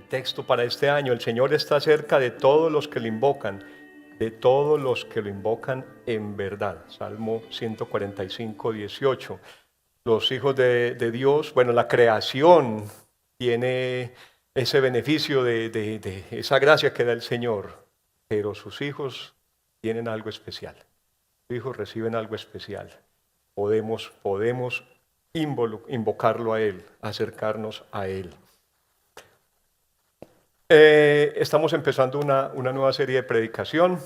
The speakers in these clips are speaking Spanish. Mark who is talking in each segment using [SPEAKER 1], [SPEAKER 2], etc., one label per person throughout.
[SPEAKER 1] texto para este año. El Señor está cerca de todos los que lo invocan, de todos los que lo invocan en verdad. Salmo 145, 18. Los hijos de Dios, bueno, la creación tiene ese beneficio de esa gracia que da el Señor, pero sus hijos tienen algo especial. Sus hijos reciben algo especial. Podemos invocarlo a Él, acercarnos a Él. Estamos empezando una nueva serie de predicación,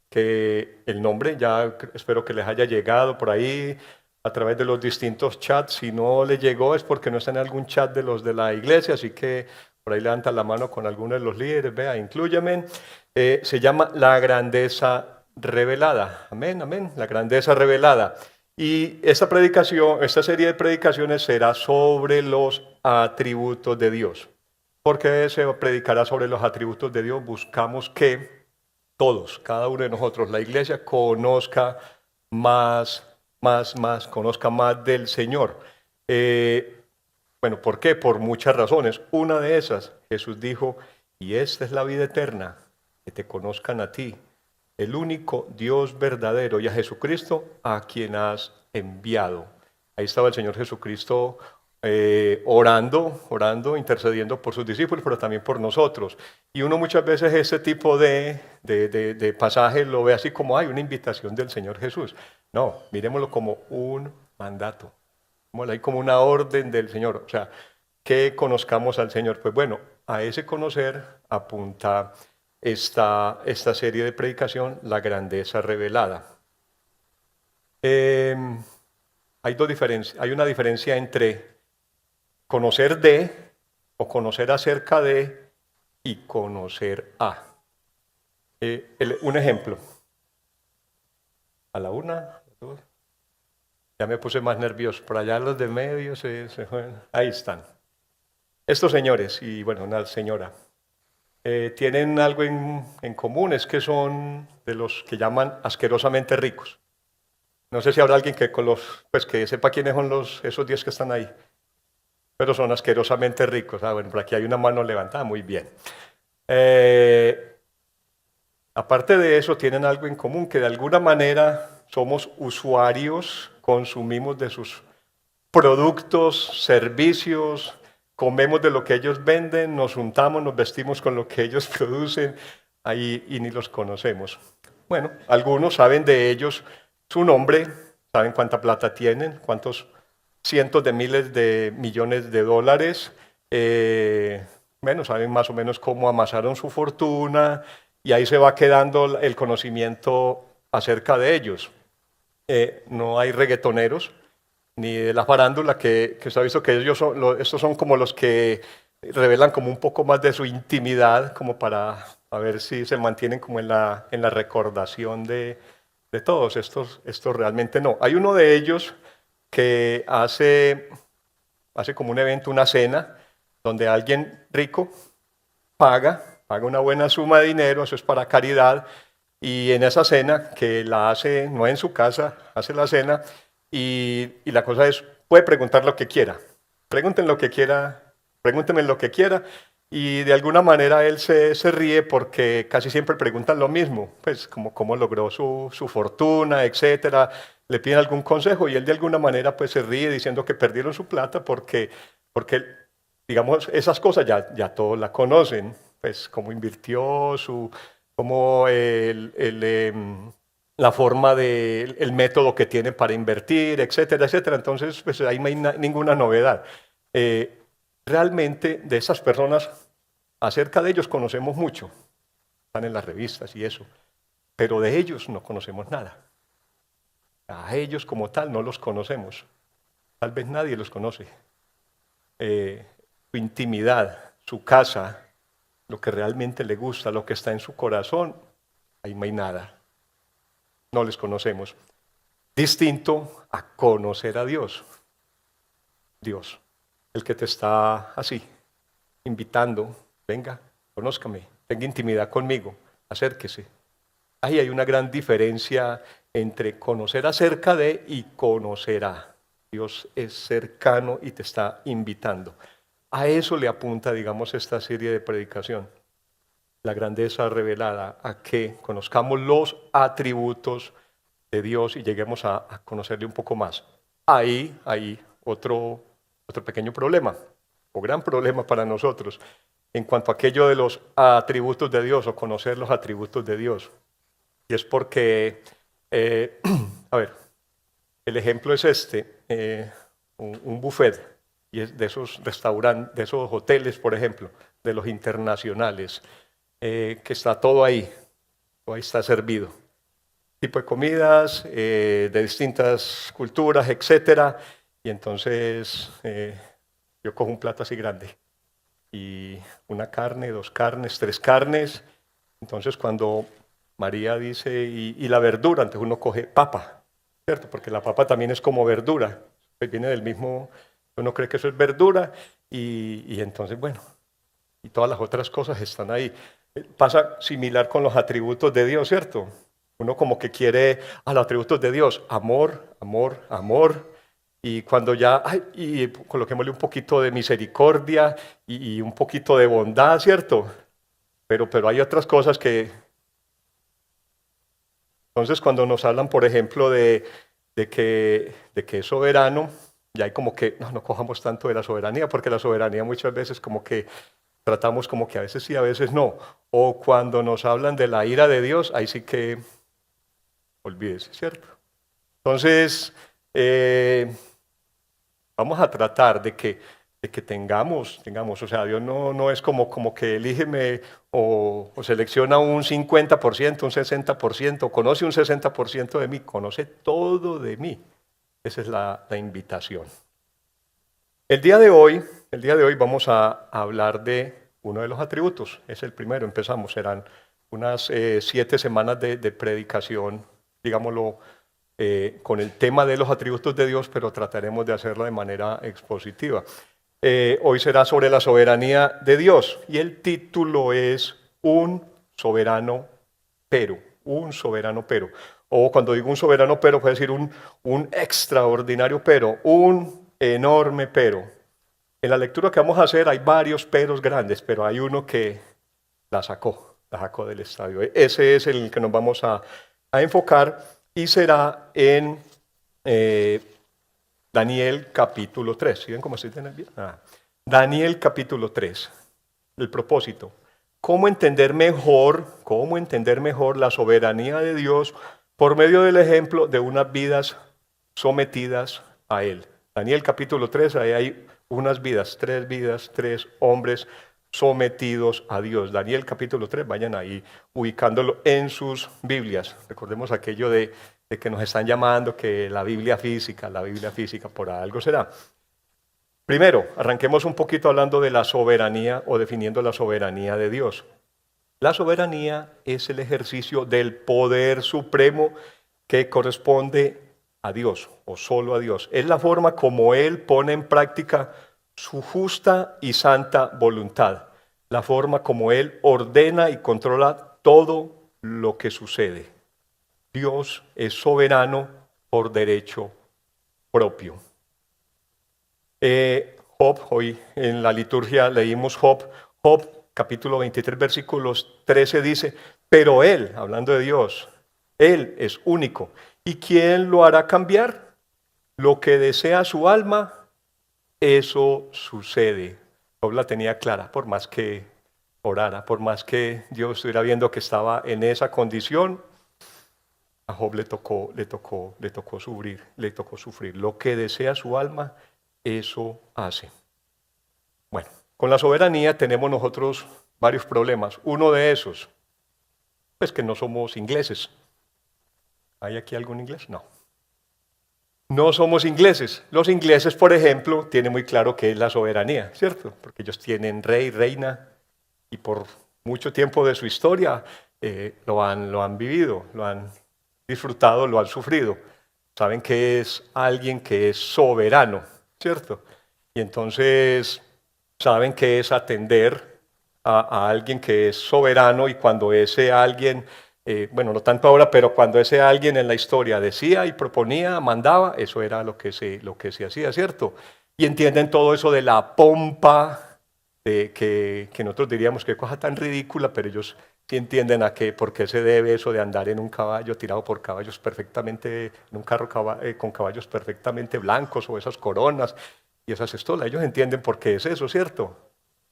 [SPEAKER 1] que el nombre ya espero que les haya llegado por ahí a través de los distintos chats. Si no les llegó es porque no está en algún chat de los de la iglesia, así que por ahí levanta la mano con alguno de los líderes, vea, inclúyame. Se llama La Grandeza Revelada. Amén, amén, la Grandeza Revelada. Y esta serie de predicaciones será sobre los atributos de Dios. ¿Por qué se predicará sobre los atributos de Dios? Buscamos que todos, cada uno de nosotros, la iglesia, conozca conozca más del Señor. Bueno, ¿por qué? Por muchas razones. Una de esas, Jesús dijo, y esta es la vida eterna, que te conozcan a ti, el único Dios verdadero, y a Jesucristo a quien has enviado. Ahí estaba el Señor Jesucristo orando, intercediendo por sus discípulos, pero también por nosotros. Y uno muchas veces ese tipo de pasaje lo ve así como, hay una invitación del Señor Jesús. No, miremoslo como un mandato, hay como una orden del Señor. O sea, que conozcamos al Señor. Pues bueno, a ese conocer apunta esta serie de predicación, La Grandeza Revelada. Hay una diferencia entre conocer de o conocer acerca de y conocer a. Un ejemplo. A la una, a las dos. Ya me puse más nervioso. Por allá los de medio se fueron. Ahí están. Estos señores y bueno, una señora tienen algo en común, es que son de los que llaman asquerosamente ricos. No sé si habrá alguien que sepa quiénes son esos 10 que están ahí, pero son asquerosamente ricos. Bueno, por aquí hay una mano levantada, muy bien. Aparte de eso, tienen algo en común, que de alguna manera somos usuarios, consumimos de sus productos, servicios, comemos de lo que ellos venden, nos untamos, nos vestimos con lo que ellos producen, ahí y ni los conocemos. Bueno, algunos saben de ellos su nombre, saben cuánta plata tienen, cuántos cientos de miles de millones de dólares, bueno, saben más o menos cómo amasaron su fortuna y ahí se va quedando el conocimiento acerca de ellos. No hay reggaetoneros ni de la farándula, que se ha visto que estos son como los que revelan como un poco más de su intimidad, como para a ver si se mantienen como en la recordación de todos. Estos realmente no. Hay uno de ellos que hace como un evento, una cena, donde alguien rico paga una buena suma de dinero, eso es para caridad, y en esa cena, que la hace no en su casa, hace la cena, y la cosa es, puede preguntar lo que quiera, pregúntenme lo que quiera, y de alguna manera él se ríe porque casi siempre preguntan lo mismo, pues como cómo logró su fortuna, etcétera, le piden algún consejo y él de alguna manera pues se ríe diciendo que perdieron su plata porque digamos, esas cosas ya todos la conocen, pues cómo invirtió, cómo la forma el método que tiene para invertir, etcétera, etcétera. Entonces, pues ahí no hay ninguna novedad. Realmente de esas personas, acerca de ellos conocemos mucho, están en las revistas y eso, pero de ellos no conocemos nada. A ellos como tal no los conocemos, tal vez nadie los conoce. Su intimidad, su casa, lo que realmente le gusta, lo que está en su corazón, ahí no hay nada. No les conocemos. Distinto a conocer a Dios. Dios, el que te está así, invitando, venga, conózcame, tenga intimidad conmigo, acérquese. Ahí hay una gran diferencia entre conocer acerca de y conocer a. Dios es cercano y te está invitando. A eso le apunta, digamos, esta serie de predicación. La grandeza revelada, a que conozcamos los atributos de Dios y lleguemos a conocerle un poco más. Ahí hay otro pequeño problema, o gran problema para nosotros, en cuanto a aquello de los atributos de Dios o conocer los atributos de Dios. Y es porque, a ver, el ejemplo es un buffet, y es de esos restaurantes, de esos hoteles, por ejemplo, de los internacionales, que está todo ahí está servido. Tipo de comidas, de distintas culturas, etcétera. Y entonces yo cojo un plato así grande y una carne, 2 carnes, 3 carnes. Entonces cuando María dice, y la verdura, entonces uno coge papa, ¿cierto? Porque la papa también es como verdura, pues viene del mismo, uno cree que eso es verdura, y entonces, bueno, y todas las otras cosas están ahí. Pasa similar con los atributos de Dios, ¿cierto? Uno como que quiere a los atributos de Dios, amor, amor, amor, y cuando ya, y coloquémosle un poquito de misericordia y un poquito de bondad, ¿cierto? Pero hay otras cosas que, entonces cuando nos hablan, por ejemplo, de que es soberano, ya hay como que, no cojamos tanto de la soberanía, porque la soberanía muchas veces como que tratamos como que a veces sí, a veces no. O cuando nos hablan de la ira de Dios, ahí sí que olvídese, ¿cierto? Entonces, vamos a tratar de que tengamos, o sea, Dios no es como que elígeme o selecciona un 50%, un 60%, conoce un 60% de mí, conoce todo de mí. Esa es la invitación. El día de hoy vamos a hablar de uno de los atributos, es el primero, empezamos, serán unas 7 semanas de predicación, digámoslo, con el tema de los atributos de Dios, pero trataremos de hacerlo de manera expositiva. Hoy será sobre la soberanía de Dios y el título es Un soberano pero, un soberano pero. O cuando digo un soberano pero, puede decir un extraordinario pero, un enorme pero. En la lectura que vamos a hacer hay varios peros grandes, pero hay uno que la sacó del estadio. Ese es el que nos vamos a enfocar y será en Daniel capítulo 3. ¿Sí ven cómo estoy teniendo bien? Daniel capítulo 3. El propósito. ¿Cómo entender mejor la soberanía de Dios por medio del ejemplo de unas vidas sometidas a Él? Daniel capítulo 3, ahí hay unas vidas, 3 hombres sometidos a Dios. Daniel capítulo 3, vayan ahí ubicándolo en sus Biblias. Recordemos aquello de que nos están llamando que la Biblia física, por algo será. Primero, arranquemos un poquito hablando de la soberanía o definiendo la soberanía de Dios. La soberanía es el ejercicio del poder supremo que corresponde a Dios o solo a Dios. Es la forma como Él pone en práctica su justa y santa voluntad. La forma como Él ordena y controla todo lo que sucede. Dios es soberano por derecho propio. Job, hoy en la liturgia leímos Job capítulo 23, versículos 13 dice, pero Él, hablando de Dios, Él es único. ¿Y quién lo hará cambiar? Lo que desea su alma, eso sucede. Job la tenía clara, por más que orara, por más que Dios estuviera viendo que estaba en esa condición, a Job le tocó sufrir. Lo que desea su alma, eso hace. Bueno, con la soberanía tenemos nosotros varios problemas. Uno de esos, pues que no somos ingleses. ¿Hay aquí algún inglés? No. No somos ingleses. Los ingleses, por ejemplo, tienen muy claro qué es la soberanía, ¿cierto? Porque ellos tienen rey, reina, y por mucho tiempo de su historia lo han vivido, lo han disfrutado, lo han sufrido. Saben que es alguien que es soberano, ¿cierto? Y entonces saben que es atender a alguien que es soberano y cuando ese alguien, bueno, no tanto ahora, pero cuando ese alguien en la historia decía y proponía, mandaba, eso era lo que se hacía, ¿cierto? y entienden todo eso de la pompa, de que nosotros diríamos qué cosa tan ridícula, pero ellos sí entienden por qué se debe eso de andar en un caballo tirado por caballos perfectamente, en un carro con caballos perfectamente blancos o esas coronas y esas estolas. Ellos entienden por qué es eso, ¿cierto?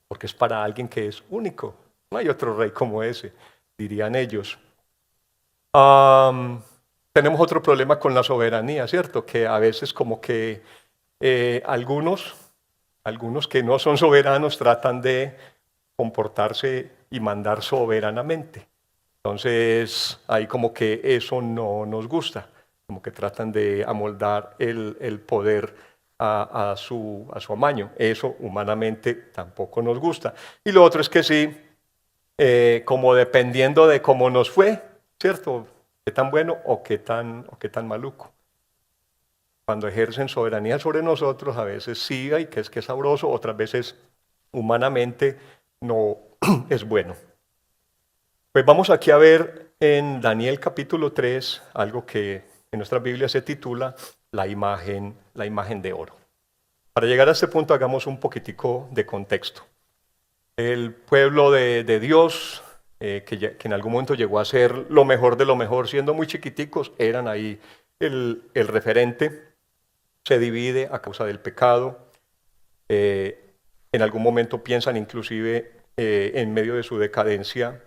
[SPEAKER 1] Porque es para alguien que es único. No hay otro rey como ese, dirían ellos. Tenemos otro problema con la soberanía, ¿cierto? Que a veces como que algunos que no son soberanos tratan de comportarse y mandar soberanamente. Entonces, ahí como que eso no nos gusta, como que tratan de amoldar el poder a su amaño. Eso humanamente tampoco nos gusta. Y lo otro es que sí, como dependiendo de cómo nos fue, ¿cierto? Qué tan bueno o qué tan maluco. Cuando ejercen soberanía sobre nosotros, a veces sí, y que es sabroso, otras veces humanamente no es bueno. Pues vamos aquí a ver en Daniel capítulo 3 algo que en nuestra Biblia se titula la imagen de oro. Para llegar a este punto hagamos un poquitico de contexto. El pueblo de Dios, que en algún momento llegó a ser lo mejor de lo mejor, siendo muy chiquiticos, eran ahí el referente, se divide a causa del pecado. En algún momento piensan inclusive en medio de su decadencia,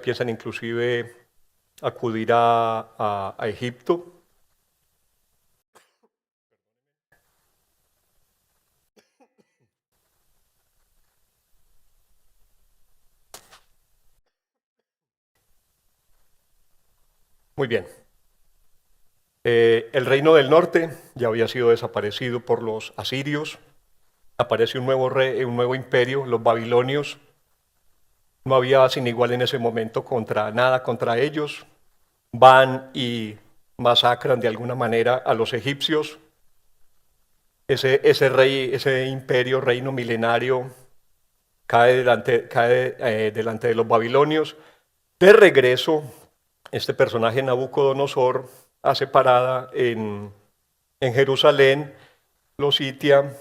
[SPEAKER 1] piensan inclusive acudir a Egipto. Muy bien. El reino del norte ya había sido desaparecido por los asirios. Aparece un nuevo rey, un nuevo imperio, los babilonios. No había sin igual en ese momento contra ellos. Van y masacran de alguna manera a los egipcios. Ese imperio, reino milenario, cae delante de los babilonios. De regreso, este personaje Nabucodonosor hace parada en Jerusalén, lo sitia,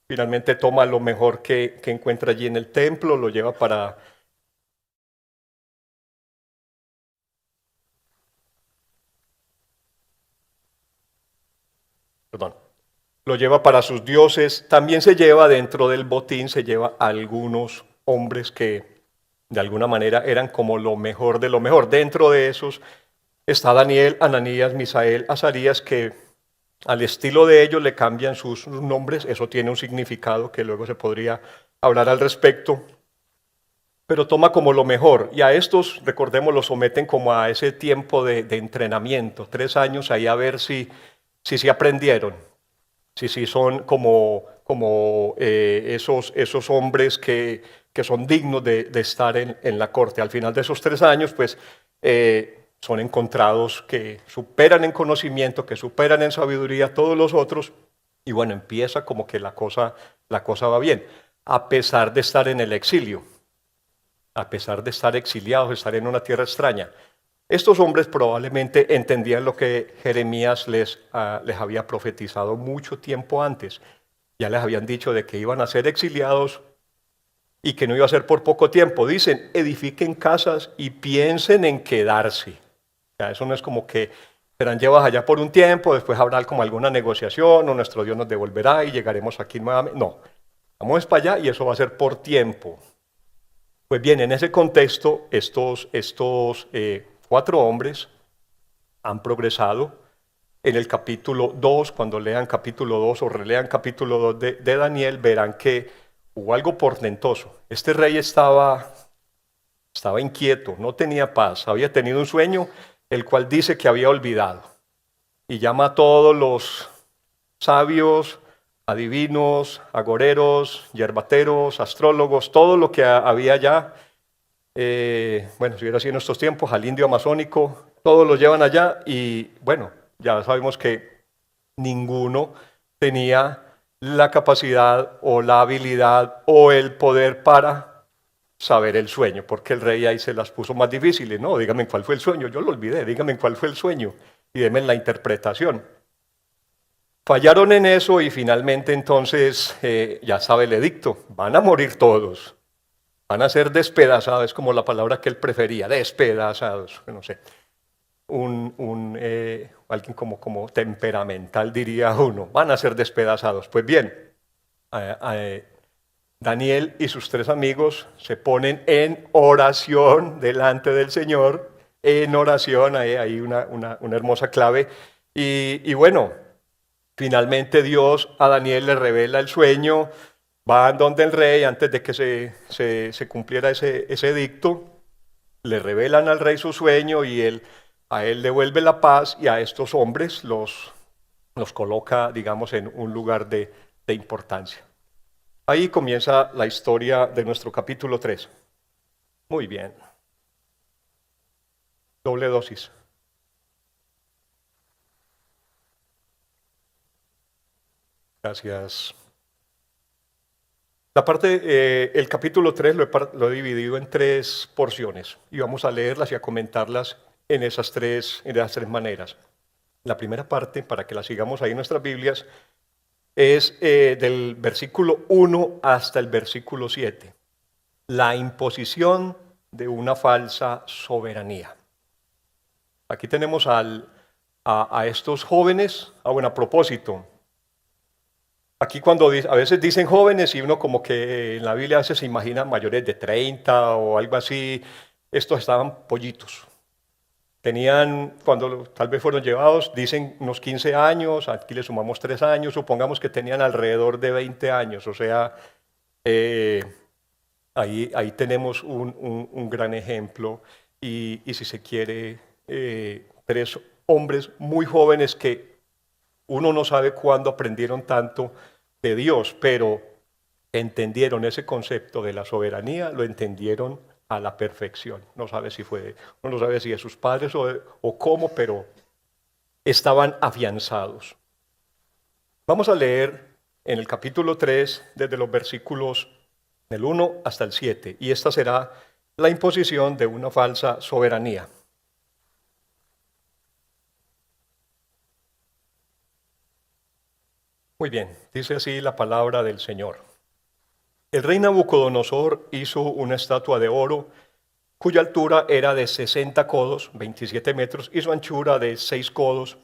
[SPEAKER 1] finalmente toma lo mejor que encuentra allí en el templo, lo lleva para sus dioses. También se lleva dentro del botín, se lleva a algunos hombres que de alguna manera eran como lo mejor de lo mejor. Dentro de esos está Daniel, Ananías, Misael, Azarías, que al estilo de ellos le cambian sus nombres. Eso tiene un significado que luego se podría hablar al respecto. Pero toma como lo mejor. Y a estos, recordemos, los someten como a ese tiempo de entrenamiento. 3 años ahí a ver si aprendieron. Si son como esos hombres que son dignos de estar en la corte. Al final de esos 3 años, pues son encontrados que superan en conocimiento, que superan en sabiduría a todos los otros, y bueno, empieza como que la cosa va bien, a pesar de estar en el exilio, a pesar de estar exiliados, estar en una tierra extraña. Estos hombres probablemente entendían lo que Jeremías les había profetizado mucho tiempo antes. Ya les habían dicho de que iban a ser exiliados y que no iba a ser por poco tiempo. Dicen, edifiquen casas y piensen en quedarse. O sea, eso no es como que serán llevados allá por un tiempo, después habrá como alguna negociación o nuestro Dios nos devolverá y llegaremos aquí nuevamente. No, vamos para allá y eso va a ser por tiempo. Pues bien, en ese contexto, estos 4 hombres han progresado. En el capítulo 2, cuando lean capítulo 2 o relean capítulo 2 de Daniel, verán que hubo algo portentoso. Este rey estaba inquieto, no tenía paz, había tenido un sueño, el cual dice que había olvidado. Y llama a todos los sabios, adivinos, agoreros, yerbateros, astrólogos, todo lo que había allá. Bueno, si hubiera sido en estos tiempos, al indio amazónico, todos los llevan allá y bueno, ya sabemos que ninguno tenía la capacidad o la habilidad o el poder para saber el sueño, porque el rey ahí se las puso más difíciles. No, dígame cuál fue el sueño, yo lo olvidé, dígame cuál fue el sueño y denme la interpretación. Fallaron en eso y finalmente entonces ya sabe el edicto, van a morir todos, van a ser despedazados, es como la palabra que él prefería, despedazados, no sé, alguien como temperamental diría uno, van a ser despedazados. Pues bien, Daniel y sus tres amigos se ponen en oración delante del Señor, en oración, hay una hermosa clave, y bueno, finalmente Dios a Daniel le revela el sueño, van donde el rey antes de que se cumpliera ese edicto, le revelan al rey su sueño y a él devuelve la paz y a estos hombres los coloca, digamos, en un lugar de importancia. Ahí comienza la historia de nuestro capítulo 3. Muy bien. Doble dosis. Gracias. El capítulo 3 lo he dividido en tres porciones y vamos a leerlas y a comentarlas en esas tres maneras. La primera parte, para que la sigamos ahí en nuestras Biblias, es del versículo 1 hasta el versículo 7. La imposición de una falsa soberanía. Aquí tenemos a estos jóvenes, bueno, a propósito, aquí cuando a veces dicen jóvenes y uno como que en la Biblia a veces se imagina mayores de 30 o algo así, estos estaban pollitos. Tenían, cuando tal vez fueron llevados, dicen unos 15 años, aquí le sumamos 3 años, supongamos que tenían alrededor de 20 años, o sea, ahí tenemos un gran ejemplo y si se quiere, tres hombres muy jóvenes que uno no sabe cuándo aprendieron tanto de Dios, pero entendieron ese concepto de la soberanía, lo entendieron a la perfección. No sabe si fue, uno no sabe si de sus padres o cómo, pero estaban afianzados. Vamos a leer en el capítulo 3, desde los versículos del 1 hasta el 7, y esta será la imposición de una falsa soberanía. Muy bien, dice así la palabra del Señor. El rey Nabucodonosor hizo una estatua de oro cuya altura era de 60 codos, 27 metros, y su anchura de 6 codos,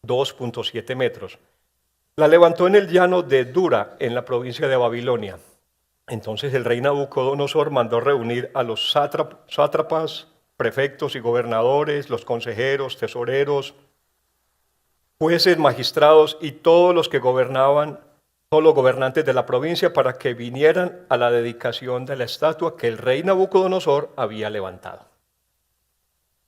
[SPEAKER 1] 2.7 metros. La levantó en el llano de Dura, en la provincia de Babilonia. Entonces el rey Nabucodonosor mandó reunir a los sátrapas, prefectos y gobernadores, los consejeros, tesoreros, jueces, magistrados y todos los que gobernaban, todos los gobernantes de la provincia, para que vinieran a la dedicación de la estatua que el rey Nabucodonosor había levantado.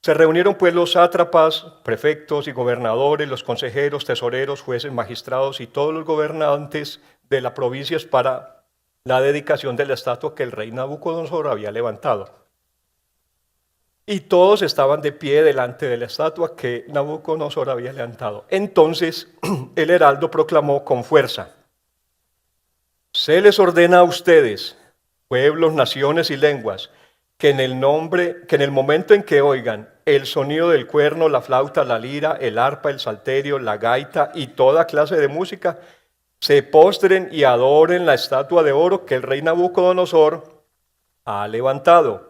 [SPEAKER 1] Se reunieron pues los sátrapas, prefectos y gobernadores, los consejeros, tesoreros, jueces, magistrados y todos los gobernantes de la provincia para la dedicación de la estatua que el rey Nabucodonosor había levantado. Y todos estaban de pie delante de la estatua que Nabucodonosor había levantado. Entonces el heraldo proclamó con fuerza: se les ordena a ustedes, pueblos, naciones y lenguas, que en el momento en que oigan el sonido del cuerno, la flauta, la lira, el arpa, el salterio, la gaita y toda clase de música, se postren y adoren la estatua de oro que el rey Nabucodonosor ha levantado.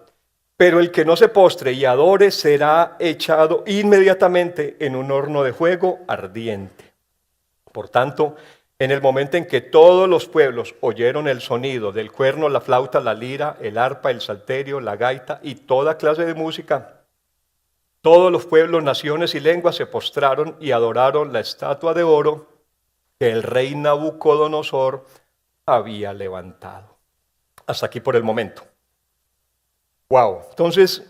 [SPEAKER 1] Pero el que no se postre y adore será echado inmediatamente en un horno de fuego ardiente. Por tanto, en el momento en que todos los pueblos oyeron el sonido del cuerno, la flauta, la lira, el arpa, el salterio, la gaita y toda clase de música, todos los pueblos, naciones y lenguas se postraron y adoraron la estatua de oro que el rey Nabucodonosor había levantado. Hasta aquí por el momento. Wow. Entonces,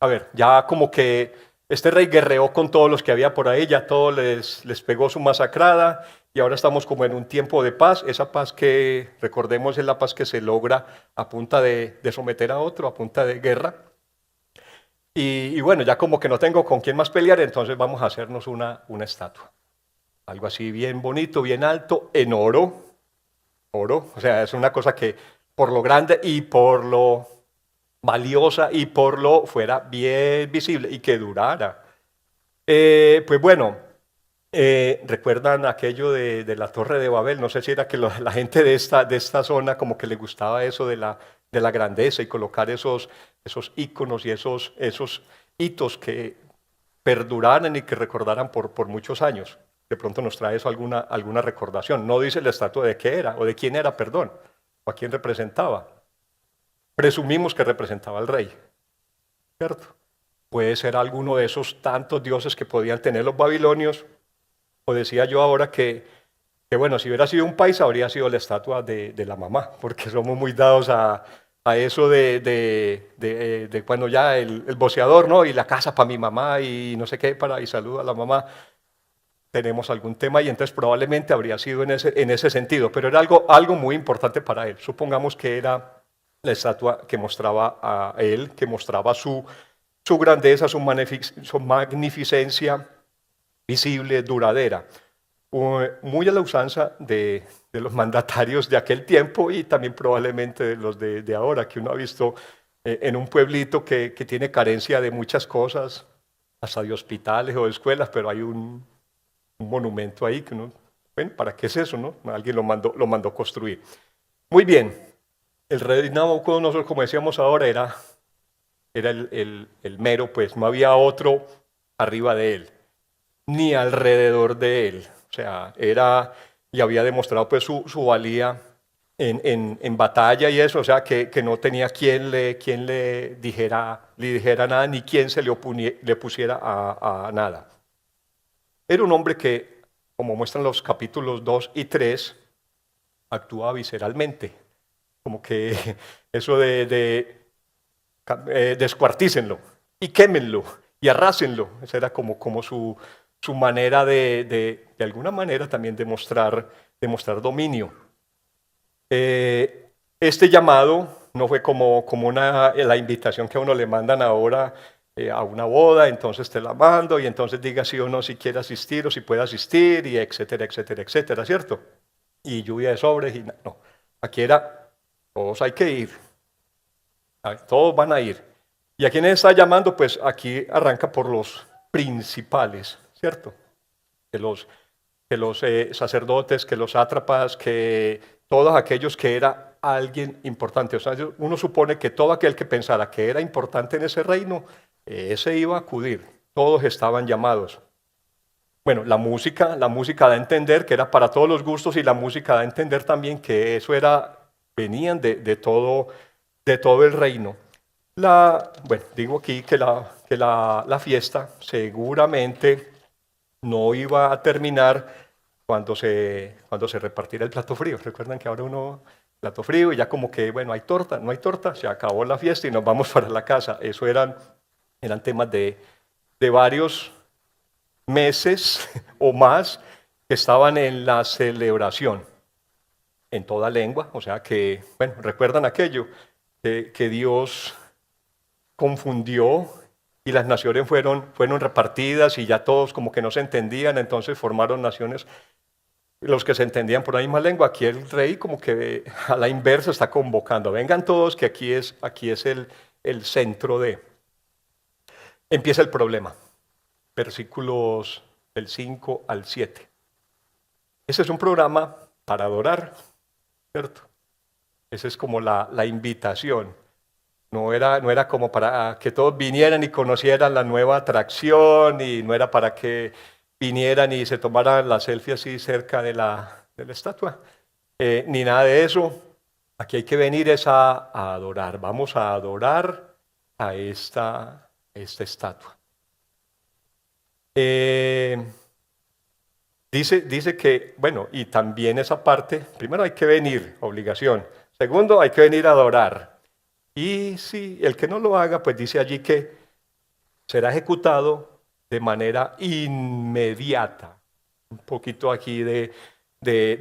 [SPEAKER 1] a ver, ya como que este rey guerreó con todos los que había por ahí, ya todos les pegó su masacrada y ahora estamos como en un tiempo de paz. Esa paz que, recordemos, es la paz que se logra a punta de someter a otro, a punta de guerra. Y bueno, ya como que no tengo con quién más pelear, entonces vamos a hacernos una estatua. Algo así bien bonito, bien alto, en oro. Oro, o sea, es una cosa que por lo grande y por lo valiosa y por lo fuera bien visible y que durara. Pues bueno, ¿recuerdan aquello de la Torre de Babel? No sé si era que la gente de esta zona como que le gustaba eso de la grandeza y colocar esos íconos y esos hitos que perduraran y que recordaran por muchos años. De pronto nos trae eso alguna recordación. No dice la estatua de qué era o de quién era, perdón, o a quién representaba. Presumimos que representaba al rey, ¿cierto? Puede ser alguno de esos tantos dioses que podían tener los babilonios, o decía yo ahora que bueno, si hubiera sido un país habría sido la estatua de la mamá, porque somos muy dados a eso de cuando ya el boceador, ¿no? Y la casa para mi mamá y no sé qué, y saludo a la mamá. Tenemos algún tema y entonces probablemente habría sido en ese sentido, pero era algo muy importante para él. Supongamos que era la estatua que mostraba a él, que mostraba su grandeza, su magnificencia visible, duradera, muy a la usanza de los mandatarios de aquel tiempo y también probablemente de los de ahora, que uno ha visto en un pueblito que tiene carencia de muchas cosas, hasta de hospitales o de escuelas, pero hay un monumento ahí que uno, bueno, ¿para qué es eso, no? Alguien lo mandó construir. Muy bien, el rey Nabucodonosor, como decíamos ahora, era el mero, pues no había otro arriba de él, ni alrededor de él. O sea, y había demostrado pues su valía en batalla y eso, o sea, que no tenía quien le dijera nada, ni quien se le pusiera a nada. Era un hombre que, como muestran los capítulos 2 y 3, actuaba visceralmente, como que eso descuartícenlo y quémenlo y arrásenlo. Esa era como su manera de alguna manera también demostrar dominio. Este llamado no fue como la invitación que a uno le mandan ahora a una boda, entonces te la mando y entonces diga sí o no si quiere asistir o si puede asistir y etcétera, etcétera, etcétera, ¿cierto? Y lluvia de sobres y no. Aquí era, todos hay que ir, todos van a ir. ¿Y a quiénes está llamando? Pues aquí arranca por los principales, ¿cierto? Que los sacerdotes, que los sátrapas, que todos aquellos que era alguien importante. O sea, uno supone que todo aquel que pensara que era importante en ese reino, ese iba a acudir. Todos estaban llamados. Bueno, la música da a entender que era para todos los gustos y la música da a entender también que eso venían de todo el reino. Bueno, digo aquí que la fiesta seguramente no iba a terminar cuando se repartiera el plato frío. Recuerdan que ahora plato frío y ya como que, bueno, hay torta, no hay torta, se acabó la fiesta y nos vamos para la casa. Eso eran temas de varios meses o más que estaban en la celebración, en toda lengua. O sea que, bueno, recuerdan aquello, que Dios confundió y las naciones fueron repartidas y ya todos como que no se entendían, entonces formaron naciones, los que se entendían por la misma lengua. Aquí el rey como que a la inversa está convocando, vengan todos que aquí es el centro de... Empieza el problema, versículos del 5 al 7. Ese es un programa para adorar, ¿cierto? Esa es como la invitación. No era como para que todos vinieran y conocieran la nueva atracción y no era para que vinieran y se tomaran la selfie así cerca de la estatua, ni nada de eso. Aquí hay que venir es a adorar. Vamos a adorar a esta estatua. Dice que, bueno, y también esa parte, primero hay que venir, obligación. Segundo, hay que venir a adorar. Y si el que no lo haga, pues dice allí que será ejecutado de manera inmediata. Un poquito aquí de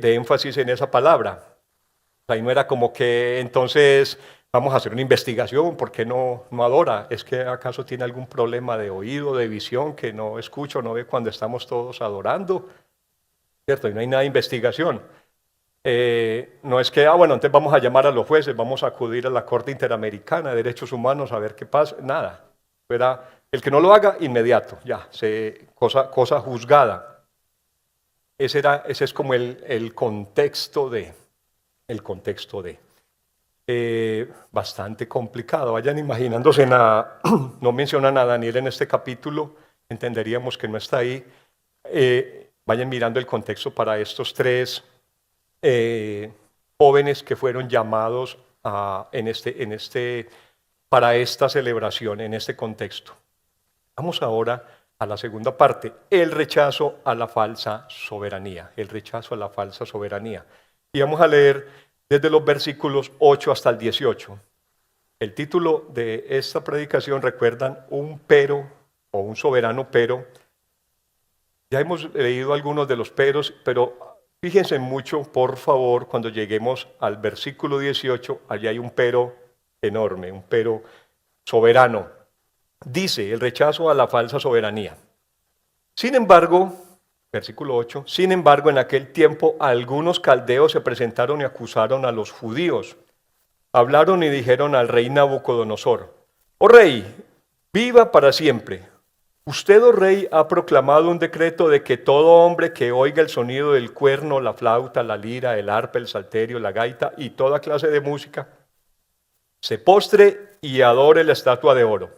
[SPEAKER 1] énfasis en esa palabra. Ahí no era como que entonces vamos a hacer una investigación, ¿por qué no adora? ¿Es que acaso tiene algún problema de oído, de visión, que no escucha o no ve cuando estamos todos adorando? ¿Cierto? Y no hay nada de investigación. No es que, bueno, entonces vamos a llamar a los jueces, vamos a acudir a la Corte Interamericana de Derechos Humanos a ver qué pasa. Nada. Era el que no lo haga, inmediato, ya, cosa juzgada. Ese es como el contexto el contexto de. Bastante complicado. Vayan imaginándose nada, no mencionan a Daniel en este capítulo, entenderíamos que no está ahí. Vayan mirando el contexto para estos tres jóvenes que fueron llamados para esta celebración, en este contexto. Vamos ahora a la segunda parte, el rechazo a la falsa soberanía, el rechazo a la falsa soberanía. Y vamos a leer desde los versículos 8 hasta el 18. El título de esta predicación, recuerdan, un pero o un soberano pero. Ya hemos leído algunos de los peros, pero fíjense mucho, por favor, cuando lleguemos al versículo 18, allí hay un pero enorme, un pero soberano. Dice, el rechazo a la falsa soberanía. Sin embargo, versículo 8, sin embargo, en aquel tiempo algunos caldeos se presentaron y acusaron a los judíos. Hablaron y dijeron al rey Nabucodonosor, oh rey, viva para siempre. Usted, oh rey, ha proclamado un decreto de que todo hombre que oiga el sonido del cuerno, la flauta, la lira, el arpa, el salterio, la gaita y toda clase de música, se postre y adore la estatua de oro.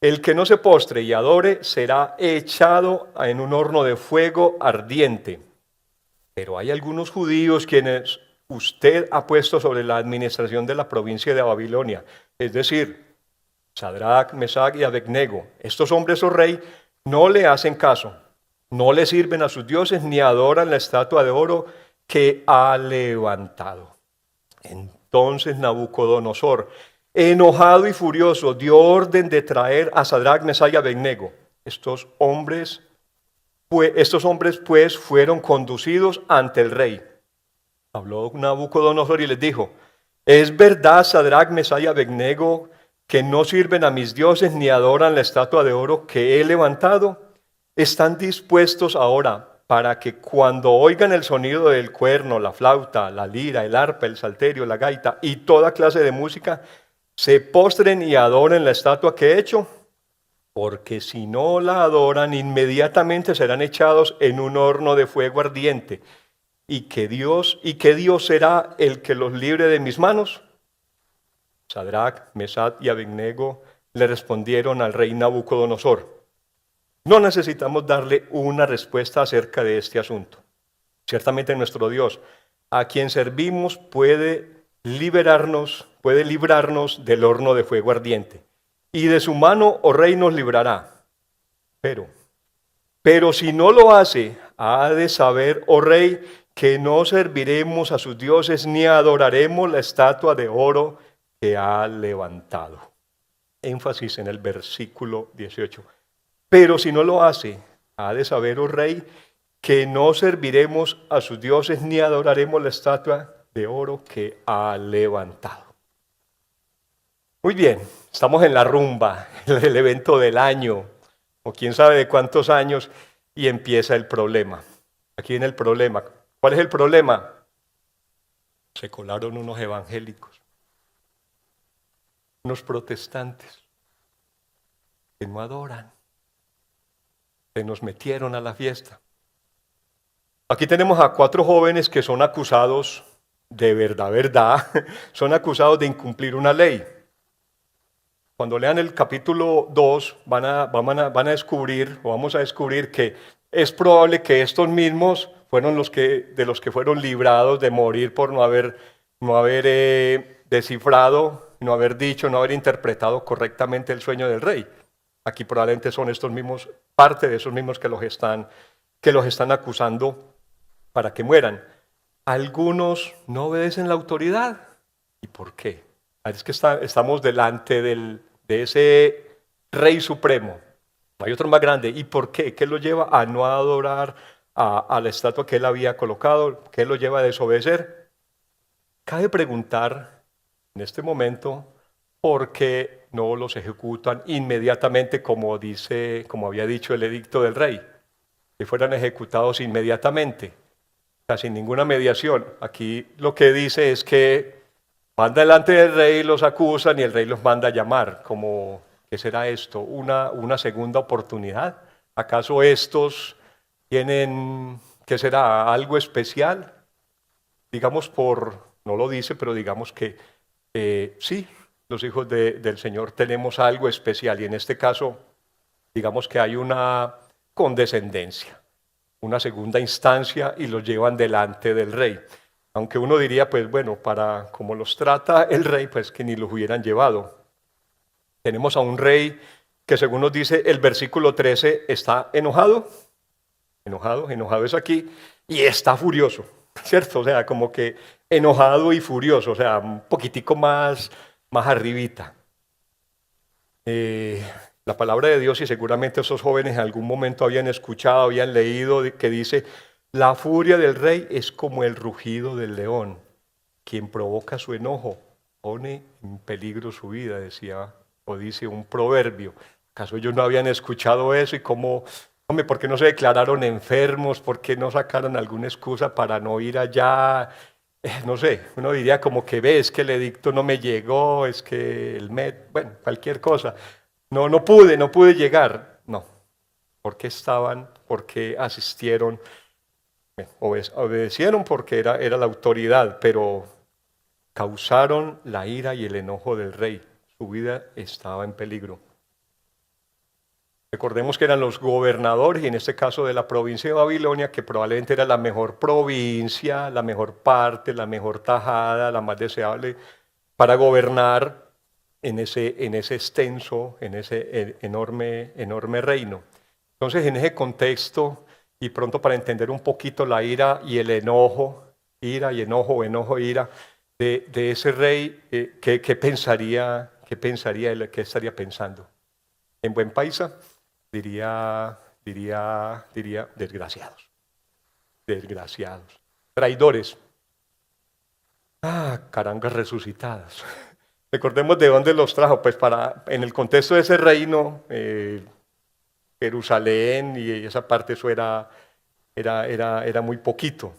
[SPEAKER 1] El que no se postre y adore será echado en un horno de fuego ardiente. Pero hay algunos judíos quienes usted ha puesto sobre la administración de la provincia de Babilonia, es decir, Sadrach, Mesach y Abednego. Estos hombres, oh rey, no le hacen caso, no le sirven a sus dioses ni adoran la estatua de oro que ha levantado. Entonces Nabucodonosor, enojado y furioso, dio orden de traer a Sadrach, Mesach y Abednego. Estos hombres pues fueron conducidos ante el rey. Habló Nabucodonosor y les dijo, ¿es verdad, Sadrach, Mesach y Abednego, que no sirven a mis dioses ni adoran la estatua de oro que he levantado? ¿Están dispuestos ahora para que cuando oigan el sonido del cuerno, la flauta, la lira, el arpa, el salterio, la gaita y toda clase de música, se postren y adoren la estatua que he hecho? Porque si no la adoran, inmediatamente serán echados en un horno de fuego ardiente. ¿Y qué Dios será el que los libre de mis manos? Sadrach, Mesach y Abednego le respondieron al rey Nabucodonosor, no necesitamos darle una respuesta acerca de este asunto. Ciertamente nuestro Dios, a quien servimos, puede librarnos del horno de fuego ardiente. Y de su mano, oh rey, nos librará. Pero si no lo hace, ha de saber, oh rey, que no serviremos a sus dioses ni adoraremos la estatua de oro que ha levantado. Énfasis en el versículo 18. Pero si no lo hace, ha de saber, oh rey, que no serviremos a sus dioses ni adoraremos la estatua de oro que ha levantado. Muy bien, estamos en la rumba, el evento del año, o quién sabe de cuántos años, y empieza el problema. Aquí viene el problema. ¿Cuál es el problema? Se colaron unos evangélicos, unos protestantes, que no adoran, se nos metieron a la fiesta. Aquí tenemos a 4 jóvenes que son acusados, de verdad, son acusados de incumplir una ley. Cuando lean el capítulo 2 van a descubrir, o vamos a descubrir que es probable que estos mismos fueron de los que fueron librados de morir por no haber descifrado, no haber dicho, no haber interpretado correctamente el sueño del rey. Aquí probablemente son estos mismos, parte de esos mismos que los están acusando para que mueran. Algunos no obedecen la autoridad. ¿Y por qué? Es que estamos delante de ese Rey Supremo. Hay otro más grande. ¿Y por qué? ¿Qué lo lleva a no adorar a la estatua que él había colocado? ¿Qué lo lleva a desobedecer? Cabe preguntar en este momento por qué no los ejecutan inmediatamente como había dicho el edicto del rey, que fueran ejecutados inmediatamente. sea, sin ninguna mediación. Aquí lo que dice es que van delante del rey, los acusan y el rey los manda a llamar, como, ¿qué será esto? Una segunda oportunidad. ¿Acaso estos tienen, qué será, algo especial? Digamos no lo dice, pero digamos que sí, los hijos del Señor tenemos algo especial y en este caso, digamos que hay una condescendencia, una segunda instancia y los llevan delante del rey. Aunque uno diría, pues bueno, para como los trata el rey, pues que ni los hubieran llevado. Tenemos a un rey que según nos dice el versículo 13 está enojado, enojado es aquí, y está furioso, ¿cierto? O sea, como que enojado y furioso, o sea, un poquitico más arribita. La palabra de Dios, y seguramente esos jóvenes en algún momento habían escuchado, habían leído, que dice, la furia del rey es como el rugido del león, quien provoca su enojo, pone en peligro su vida, decía, o dice un proverbio. ¿Acaso ellos no habían escuchado eso? Y cómo, hombre, ¿por qué no se declararon enfermos? ¿Por qué no sacaron alguna excusa para no ir allá? No sé, uno diría como que ves que el edicto no me llegó, es que el MED, bueno, cualquier cosa. No pude llegar. No, ¿por qué estaban? ¿Por qué asistieron? Obedecieron porque era la autoridad, pero causaron la ira y el enojo del rey. Su vida estaba en peligro. Recordemos que eran los gobernadores, y en este caso de la provincia de Babilonia, que probablemente era la mejor provincia, la mejor parte, la mejor tajada, la más deseable para gobernar en ese extenso, en ese enorme reino. Entonces, en ese contexto, y pronto para entender un poquito la ira y el enojo, ira y enojo, enojo, ira, de ese rey, ¿qué pensaría él? ¿Qué estaría pensando? En buen paisa, diría, desgraciados, desgraciados, traidores, carangas resucitadas. Recordemos de dónde los trajo, pues en el contexto de ese reino, Jerusalén y esa parte, eso era muy poquito.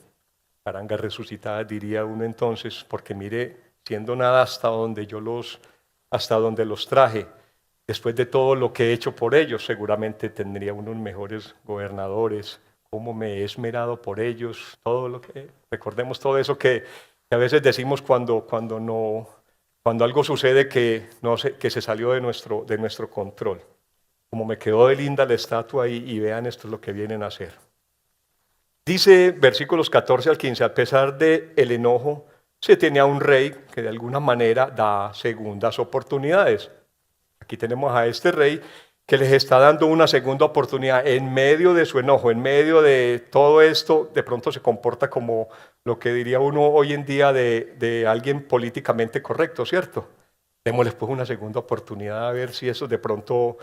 [SPEAKER 1] Carangas resucitadas, diría uno entonces, porque mire, siendo nada hasta donde los traje, después de todo lo que he hecho por ellos, seguramente tendría unos mejores gobernadores, cómo me he esmerado por ellos, recordemos todo eso que a veces decimos cuando algo sucede que se salió de nuestro control. Como me quedó de linda la estatua ahí, y vean, esto es lo que vienen a hacer. Dice versículos 14 al 15, a pesar del enojo, se tenía un rey que de alguna manera da segundas oportunidades. Aquí tenemos a este rey que les está dando una segunda oportunidad en medio de su enojo, en medio de todo esto, de pronto se comporta como lo que diría uno hoy en día de alguien políticamente correcto, ¿cierto? Démosles pues una segunda oportunidad a ver si de pronto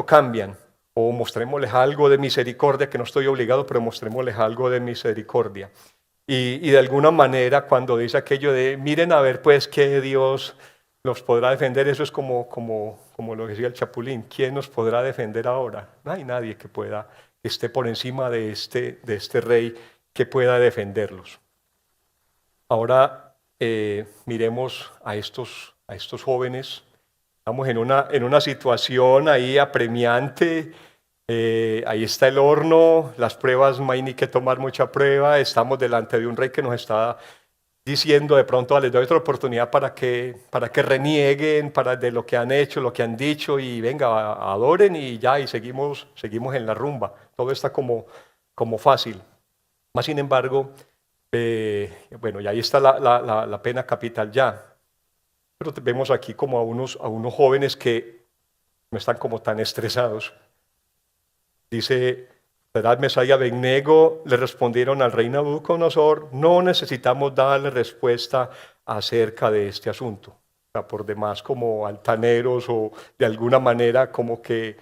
[SPEAKER 1] cambian, o mostrémosles algo de misericordia, que no estoy obligado, pero mostrémosles algo de misericordia. Y de alguna manera cuando dice aquello de miren a ver pues que Dios los podrá defender, eso es como lo que decía el Chapulín, ¿quién nos podrá defender ahora? No hay nadie que esté por encima de este rey que pueda defenderlos. Ahora miremos a estos jóvenes. Estamos en una situación ahí apremiante. Ahí está el horno, las pruebas, no hay ni que tomar mucha prueba. Estamos delante de un rey que nos está diciendo de pronto, les doy otra oportunidad para que renieguen de lo que han hecho, lo que han dicho, y venga, adoren y ya, y seguimos en la rumba. Todo está como fácil. Más sin embargo, bueno, y ahí está la pena capital ya. Pero vemos aquí como a unos jóvenes que no están como tan estresados. Dice, Sadrach, Mesach y Abednego le respondieron al rey Nabucodonosor, no necesitamos darle respuesta acerca de este asunto. O sea, por demás como altaneros o de alguna manera como que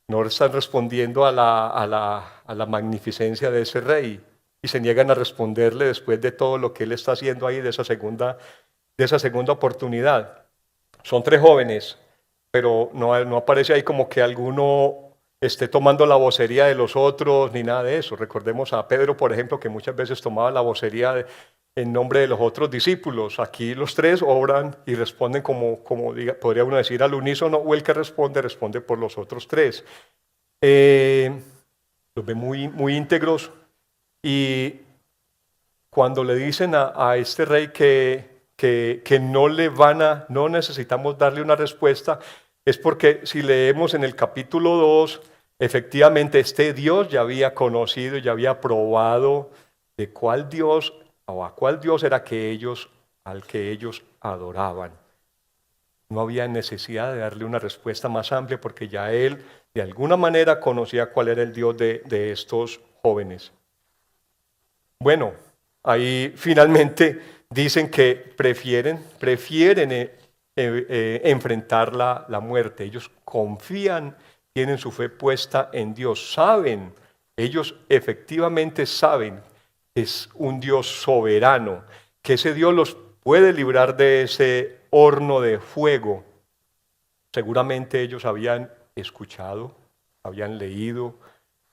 [SPEAKER 1] no están respondiendo a la magnificencia de ese rey y se niegan a responderle después de todo lo que él está haciendo ahí, de esa segunda oportunidad. Son tres jóvenes, pero no aparece ahí como que alguno esté tomando la vocería de los otros, ni nada de eso. Recordemos a Pedro, por ejemplo, que muchas veces tomaba la vocería en nombre de los otros discípulos. Aquí los tres obran y responden podría uno decir al unísono, o el que responde por los otros tres. Los ve muy íntegros, y cuando le dicen a este rey que no necesitamos darle una respuesta, es porque si leemos en el capítulo 2, efectivamente este Dios ya había conocido, ya había probado de cuál Dios o a cuál Dios era al que ellos adoraban. No había necesidad de darle una respuesta más amplia porque ya él de alguna manera conocía cuál era el Dios de estos jóvenes. Bueno, ahí finalmente dicen que prefieren enfrentar la muerte. Ellos confían, tienen su fe puesta en Dios, ellos efectivamente saben que es un Dios soberano, que ese Dios los puede librar de ese horno de fuego. Seguramente ellos habían escuchado, habían leído,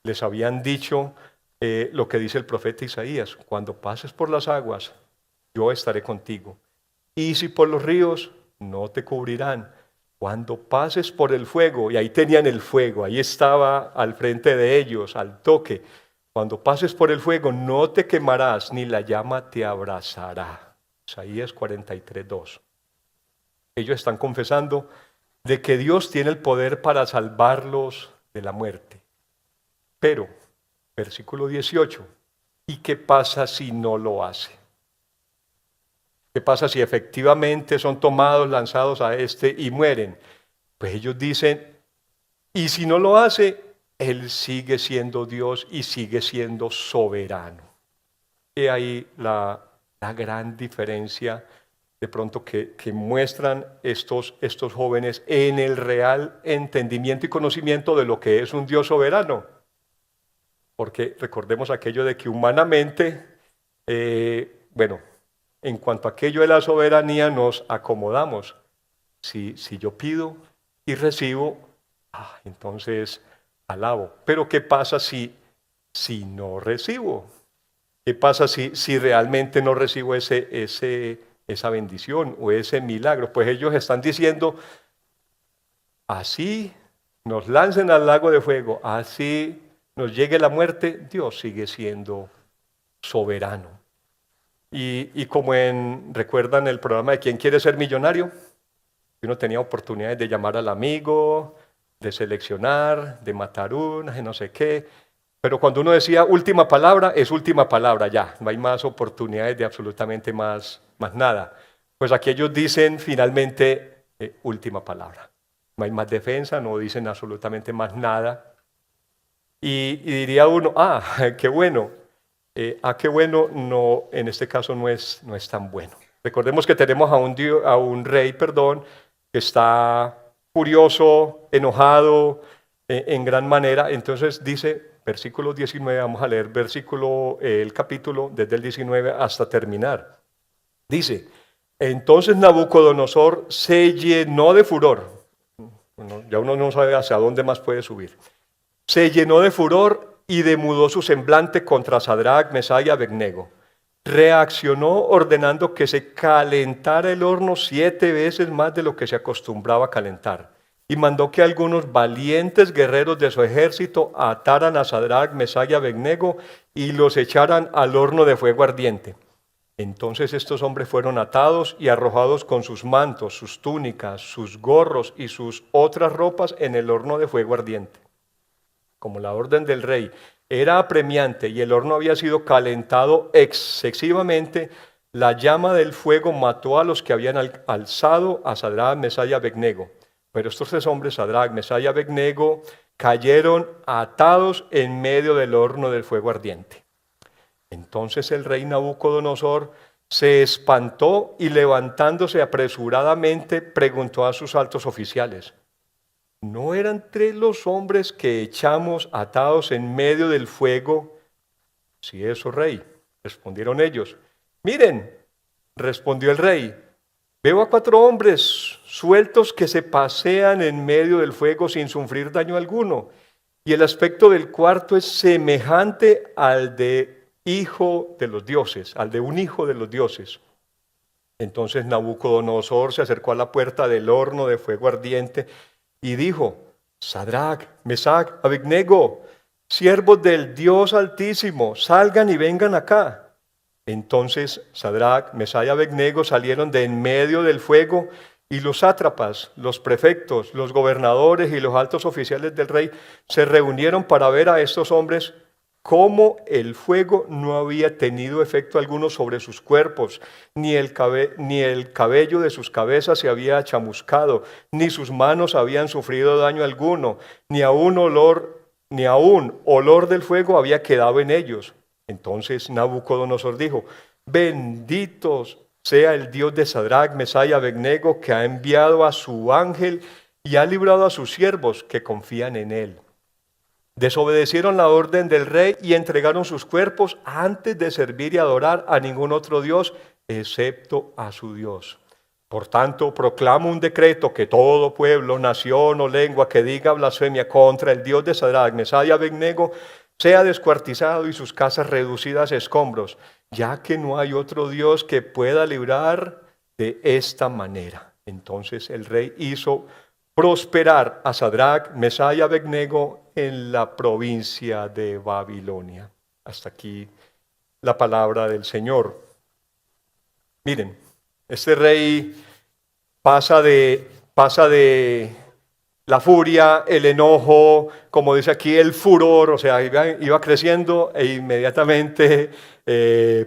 [SPEAKER 1] les habían dicho lo que dice el profeta Isaías: cuando pases por las aguas, yo estaré contigo. Y si por los ríos, no te cubrirán. Cuando pases por el fuego, y ahí tenían el fuego, ahí estaba al frente de ellos, al toque. Cuando pases por el fuego, no te quemarás, ni la llama te abrazará. Isaías 43:2. Ellos están confesando de que Dios tiene el poder para salvarlos de la muerte. Pero, versículo 18, ¿y qué pasa si no lo hace? ¿Qué pasa si efectivamente son tomados, lanzados a y mueren? Pues ellos dicen, y si no lo hace, Él sigue siendo Dios y sigue siendo soberano. Y ahí la gran diferencia de pronto que muestran estos jóvenes en el real entendimiento y conocimiento de lo que es un Dios soberano. Porque recordemos aquello de que humanamente, en cuanto a aquello de la soberanía nos acomodamos. Si yo pido y recibo, entonces alabo. Pero ¿qué pasa si no recibo? ¿Qué pasa si realmente no recibo esa bendición o ese milagro? Pues ellos están diciendo, así nos lancen al lago de fuego, así nos llegue la muerte, Dios sigue siendo soberano. Y como recuerdan el programa de ¿Quién quiere ser millonario? Uno tenía oportunidades de llamar al amigo, de seleccionar, de matar una, de no sé qué. Pero cuando uno decía última palabra, es última palabra ya. No hay más oportunidades de absolutamente más nada. Pues aquí ellos dicen finalmente última palabra. No hay más defensa, no dicen absolutamente más nada. Y diría uno, qué bueno. Qué bueno, no, en este caso no es tan bueno. Recordemos que tenemos a un rey, que está furioso, enojado, en gran manera. Entonces dice, versículo 19, vamos a leer el capítulo desde el 19 hasta terminar. Dice, entonces Nabucodonosor se llenó de furor. Bueno, ya uno no sabe hacia dónde más puede subir. Se llenó de furor y demudó su semblante contra Sadrach, Mesach y Abednego. Reaccionó ordenando que se calentara el horno 7 veces más de lo que se acostumbraba a calentar. Y mandó que algunos valientes guerreros de su ejército ataran a Sadrach, Mesach y Abednego y los echaran al horno de fuego ardiente. Entonces estos hombres fueron atados y arrojados con sus mantos, sus túnicas, sus gorros y sus otras ropas en el horno de fuego ardiente. Como la orden del rey era apremiante y el horno había sido calentado excesivamente, la llama del fuego mató a los que habían alzado a Sadrach, Mesach y Abednego. Pero estos 3 hombres, Sadrach, Mesach y Abednego, cayeron atados en medio del horno del fuego ardiente. Entonces el rey Nabucodonosor se espantó y levantándose apresuradamente preguntó a sus altos oficiales, ¿no eran 3 los hombres que echamos atados en medio del fuego? Sí, eso, rey, respondieron ellos. Miren, respondió el rey, veo a 4 hombres sueltos que se pasean en medio del fuego sin sufrir daño alguno. y el aspecto del cuarto es semejante al de hijo de los dioses, al de un hijo de los dioses. Entonces Nabucodonosor se acercó a la puerta del horno de fuego ardiente y dijo: Sadrach, Mesach, Abednego, siervos del Dios Altísimo, salgan y vengan acá. Entonces Sadrach, Mesach y Abednego salieron de en medio del fuego, y los sátrapas, los prefectos, los gobernadores y los altos oficiales del rey se reunieron para ver a estos hombres cómo el fuego no había tenido efecto alguno sobre sus cuerpos, ni el cabello de sus cabezas se había chamuscado, ni sus manos habían sufrido daño alguno, ni aún olor del fuego había quedado en ellos. Entonces Nabucodonosor dijo: benditos sea el Dios de Sadrach, Mesach y Abednego, que ha enviado a su ángel y ha librado a sus siervos que confían en él. Desobedecieron la orden del rey y entregaron sus cuerpos antes de servir y adorar a ningún otro Dios excepto a su Dios. Por tanto, proclamo un decreto que todo pueblo, nación o lengua que diga blasfemia contra el Dios de Sadrach, Mesach y Abednego sea descuartizado y sus casas reducidas a escombros, ya que no hay otro Dios que pueda librar de esta manera. Entonces el rey hizo prosperar a Sadrach, Mesach y Abednego en la provincia de Babilonia. Hasta aquí la palabra del Señor. Miren, este rey pasa de la furia, el enojo, como dice aquí, el furor, o sea, iba creciendo e inmediatamente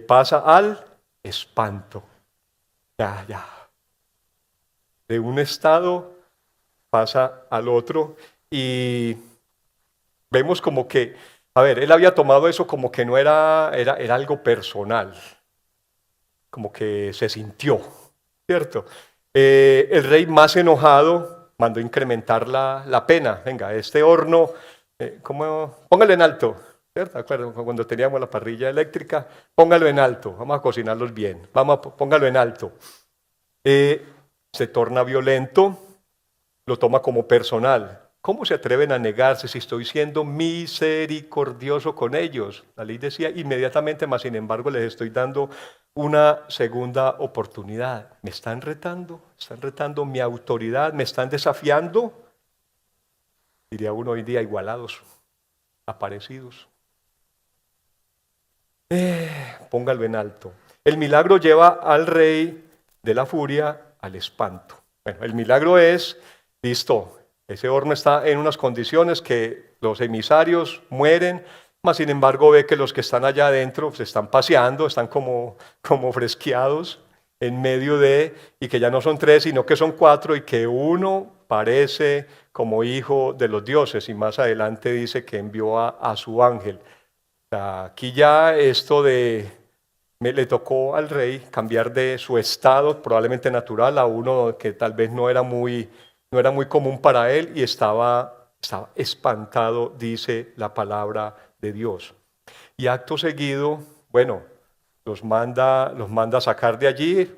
[SPEAKER 1] pasa al espanto. Ya. De un estado pasa al otro y vemos como que, él había tomado eso como que no era algo personal, como que se sintió, ¿cierto? El rey, más enojado, mandó incrementar la pena. Venga, este horno, póngalo en alto, ¿cierto? Acuerdo, cuando teníamos la parrilla eléctrica, póngalo en alto, vamos a cocinarlos bien, póngalo en alto. Se torna violento, lo toma como personal. ¿Cómo se atreven a negarse si estoy siendo misericordioso con ellos? La ley decía inmediatamente, mas sin embargo les estoy dando una segunda oportunidad. ¿Me están retando? ¿Están retando mi autoridad? ¿Me están desafiando? Diría uno hoy día, igualados, aparecidos. Póngalo en alto. El milagro lleva al rey de la furia al espanto. Bueno, el milagro es, listo, ese horno está en unas condiciones que los emisarios mueren, mas sin embargo ve que los que están allá adentro se están paseando, están como fresqueados en medio y que ya no son 3, sino que son 4, y que uno parece como hijo de los dioses, y más adelante dice que envió a su ángel. O sea, aquí ya esto le tocó al rey cambiar de su estado probablemente natural a uno que tal vez no era muy común para él, y estaba espantado, dice la palabra de Dios. Y acto seguido, los manda a sacar de allí,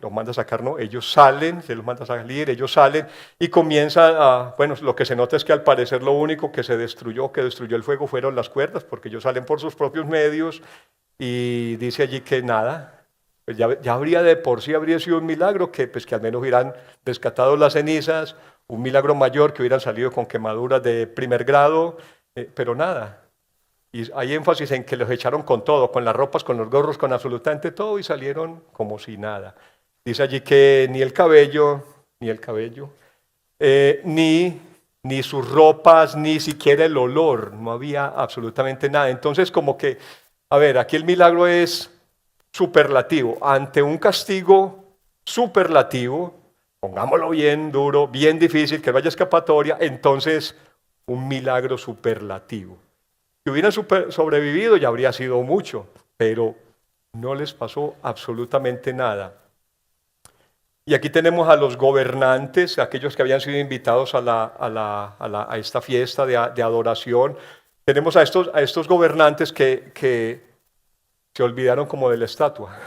[SPEAKER 1] ellos salen, se los manda a salir, ellos salen y comienza lo que se nota es que al parecer lo único que destruyó el fuego fueron las cuerdas, porque ellos salen por sus propios medios, y dice allí que nada, pues ya habría de por sí habría sido un milagro que al menos hubieran rescatado las cenizas, un milagro mayor que hubieran salido con quemaduras de primer grado, pero nada. Y hay énfasis en que los echaron con todo, con las ropas, con los gorros, con absolutamente todo, y salieron como si nada. Dice allí que ni el cabello, ni sus ropas, ni siquiera el olor, no había absolutamente nada. Entonces como que, aquí el milagro es superlativo. Ante un castigo superlativo, pongámoslo bien duro, bien difícil, que no haya escapatoria, entonces un milagro superlativo. Si hubieran sobrevivido ya habría sido mucho, pero no les pasó absolutamente nada. Y aquí tenemos a los gobernantes, aquellos que habían sido invitados a esta fiesta de adoración. Tenemos a estos gobernantes que se olvidaron como de la estatua,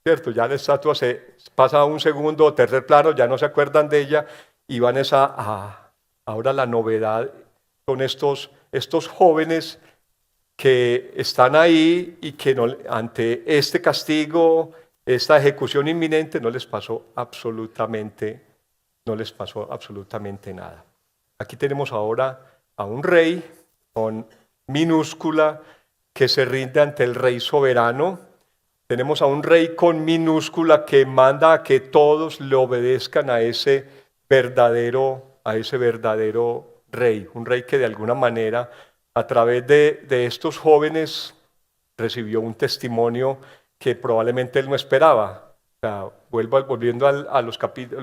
[SPEAKER 1] ¿cierto? Ya la estatua se pasa a un segundo o tercer plano, ya no se acuerdan de ella, y van ahora la novedad son estos estos jóvenes que están ahí y que ante este castigo, esta ejecución inminente, no les pasó absolutamente nada. Aquí tenemos ahora a un rey con minúscula que se rinde ante el rey soberano. Tenemos a un rey con minúscula que manda a que todos le obedezcan a ese verdadero rey, un rey que de alguna manera a través de estos jóvenes recibió un testimonio que probablemente él no esperaba. O sea, volviendo a los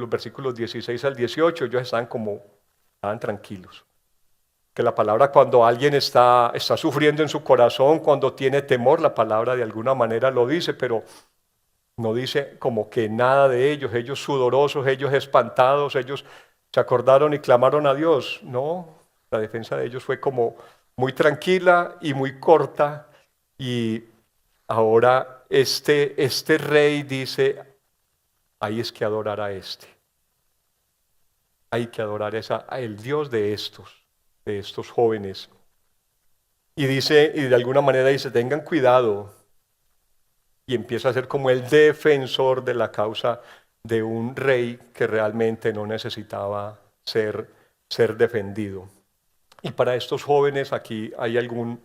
[SPEAKER 1] versículos 16 al 18, ellos estaban tranquilos. Que la palabra cuando alguien está sufriendo en su corazón, cuando tiene temor, la palabra de alguna manera lo dice, pero no dice como que nada de ellos sudorosos, ellos espantados, ellos se acordaron y clamaron a Dios. No, la defensa de ellos fue como muy tranquila y muy corta, y ahora este rey dice, hay que adorar a hay que adorar a el Dios de estos jóvenes. Y dice, y de alguna manera dice, tengan cuidado, y empieza a ser como el defensor de la causa de un rey que realmente no necesitaba ser defendido. Y para estos jóvenes aquí hay algún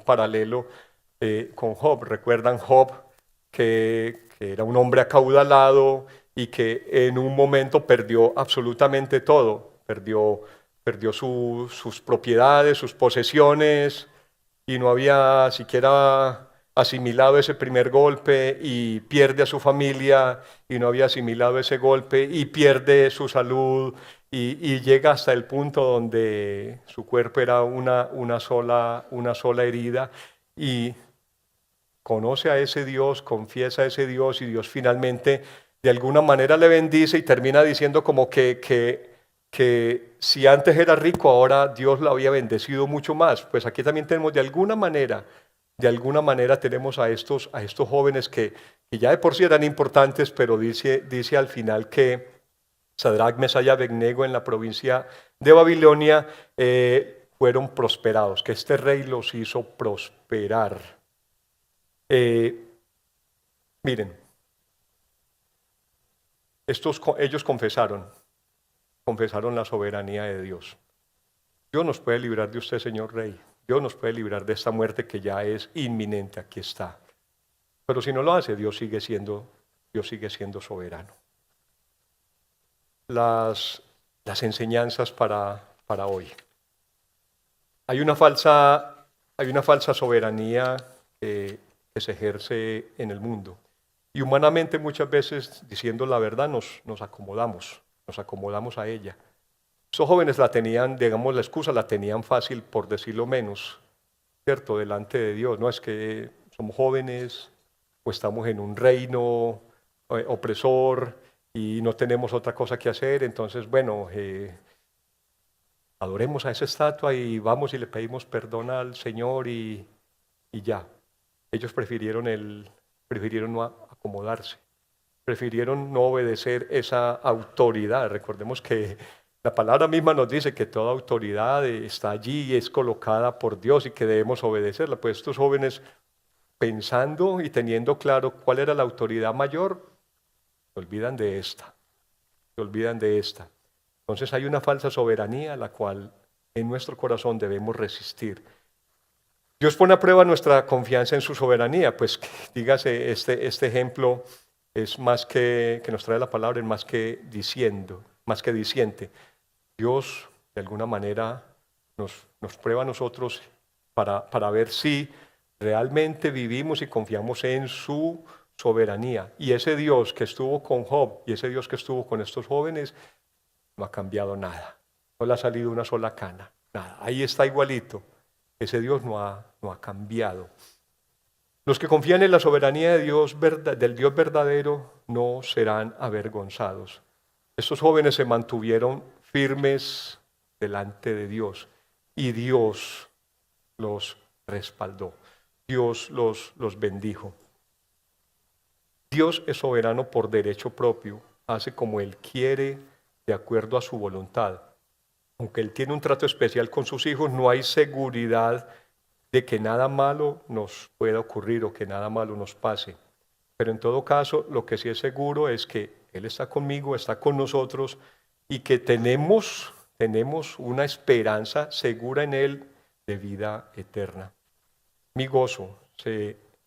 [SPEAKER 1] paralelo con Job. ¿Recuerdan Job que era un hombre acaudalado y que en un momento perdió absolutamente todo? Perdió sus propiedades, sus posesiones, y no había siquiera asimilado ese primer golpe, y pierde a su familia y no había asimilado ese golpe y pierde su salud, y llega hasta el punto donde su cuerpo era una sola herida, y conoce a ese Dios, confiesa a ese Dios, y Dios finalmente de alguna manera le bendice y termina diciendo como que si antes era rico, ahora Dios lo había bendecido mucho más. Pues aquí también tenemos de alguna manera tenemos a estos jóvenes que ya de por sí eran importantes, pero dice al final que Sadrach, Mesach y Abednego en la provincia de Babilonia fueron prosperados, que este rey los hizo prosperar. Miren, ellos confesaron la soberanía de Dios. Dios nos puede librar de usted, señor rey. Dios nos puede librar de esta muerte que ya es inminente, aquí está. Pero si no lo hace, Dios sigue siendo soberano. Las enseñanzas para hoy. Hay una falsa soberanía que se ejerce en el mundo. Y humanamente muchas veces, diciendo la verdad, nos acomodamos a ella. Esos jóvenes la tenían, digamos, la excusa la tenían fácil, por decirlo menos, ¿cierto? Delante de Dios. No es que somos jóvenes o estamos en un reino opresor y no tenemos otra cosa que hacer, entonces, bueno, adoremos a esa estatua y vamos y le pedimos perdón al Señor y ya. Ellos prefirieron no acomodarse, prefirieron no obedecer esa autoridad. Recordemos que la palabra misma nos dice que toda autoridad está allí y es colocada por Dios y que debemos obedecerla. Pues estos jóvenes, pensando y teniendo claro cuál era la autoridad mayor, se olvidan de esta. Entonces hay una falsa soberanía a la cual en nuestro corazón debemos resistir. Dios pone a prueba nuestra confianza en su soberanía. Pues dígase, este ejemplo es más que nos trae la palabra, es más que diciente. Dios de alguna manera nos prueba a nosotros para ver si realmente vivimos y confiamos en su soberanía. Y ese Dios que estuvo con Job y ese Dios que estuvo con estos jóvenes no ha cambiado nada. No le ha salido una sola cana, nada. Ahí está igualito. Ese Dios no ha cambiado. Los que confían en la soberanía de Dios, del Dios verdadero, no serán avergonzados. Estos jóvenes se mantuvieron firmes delante de Dios y Dios los respaldó. Dios los bendijo. Dios es soberano por derecho propio, hace como Él quiere de acuerdo a su voluntad. aunque Él tiene un trato especial con sus hijos, no hay seguridad de que nada malo nos pueda ocurrir o que nada malo nos pase. Pero en todo caso, lo que sí es seguro es que Él está conmigo, está con nosotros y que tenemos una esperanza segura en Él de vida eterna. Mi gozo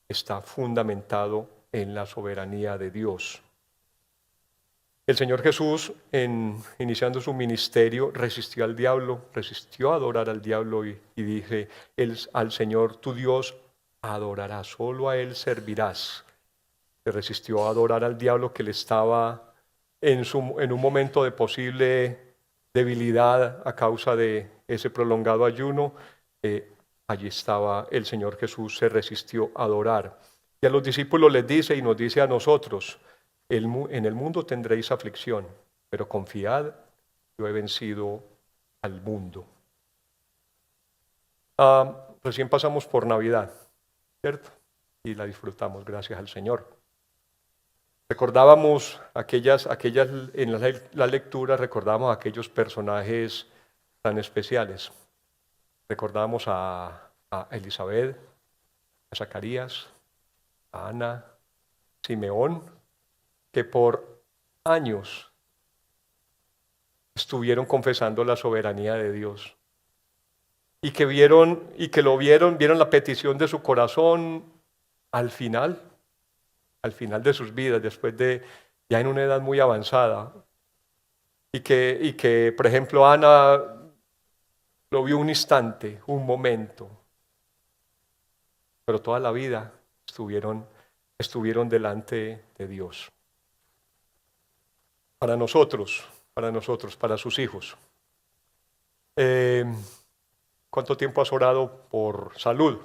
[SPEAKER 1] está fundamentado en la soberanía de Dios. El Señor Jesús, iniciando su ministerio, resistió al diablo, resistió a adorar al diablo y dije, al Señor tu Dios adorarás, solo a Él servirás. Se resistió a adorar al diablo que le estaba en un momento de posible debilidad a causa de ese prolongado ayuno. Allí estaba el Señor Jesús, se resistió a adorar. Y a los discípulos les dice y nos dice a nosotros, en el mundo tendréis aflicción, pero confiad, yo he vencido al mundo. Recién pasamos por Navidad, ¿cierto? Y la disfrutamos, gracias al Señor. Recordábamos en la lectura recordábamos aquellos personajes tan especiales. Recordábamos a Elizabeth, a Zacarías, a Ana, Simeón, que por años estuvieron confesando la soberanía de Dios y que vieron la petición de su corazón al final de sus vidas, después de ya en una edad muy avanzada, y que por ejemplo Ana lo vio un instante, un momento, pero toda la vida estuvieron delante de Dios. Para nosotros, para sus hijos. ¿Cuánto tiempo has orado por salud?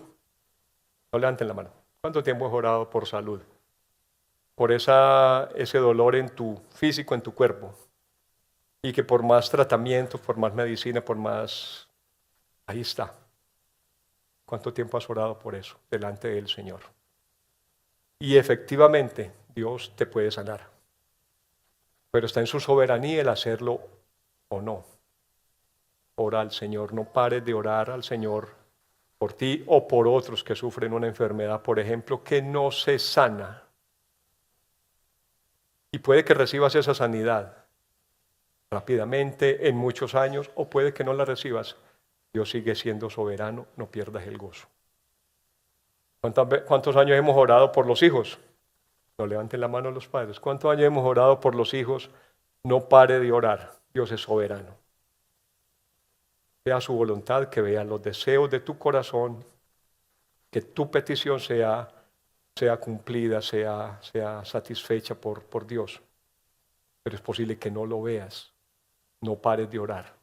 [SPEAKER 1] No levanten la mano. ¿Cuánto tiempo has orado por salud? Por ese dolor en tu físico, en tu cuerpo. Y que por más tratamiento, por más medicina, por más... Ahí está. ¿Cuánto tiempo has orado por eso delante del Señor? Y efectivamente, Dios te puede sanar. Pero está en su soberanía el hacerlo o no. Ora al Señor, no pares de orar al Señor por ti o por otros que sufren una enfermedad, por ejemplo, que no se sana. Y puede que recibas esa sanidad rápidamente, en muchos años, o puede que no la recibas. Dios sigue siendo soberano, no pierdas el gozo. ¿Cuántos años hemos orado por los hijos? No levanten la mano los padres. ¿Cuántos años hemos orado por los hijos? No pare de orar. Dios es soberano. Vea su voluntad, que vea los deseos de tu corazón, que tu petición sea cumplida, sea satisfecha por Dios. Pero es posible que no lo veas. No pares de orar.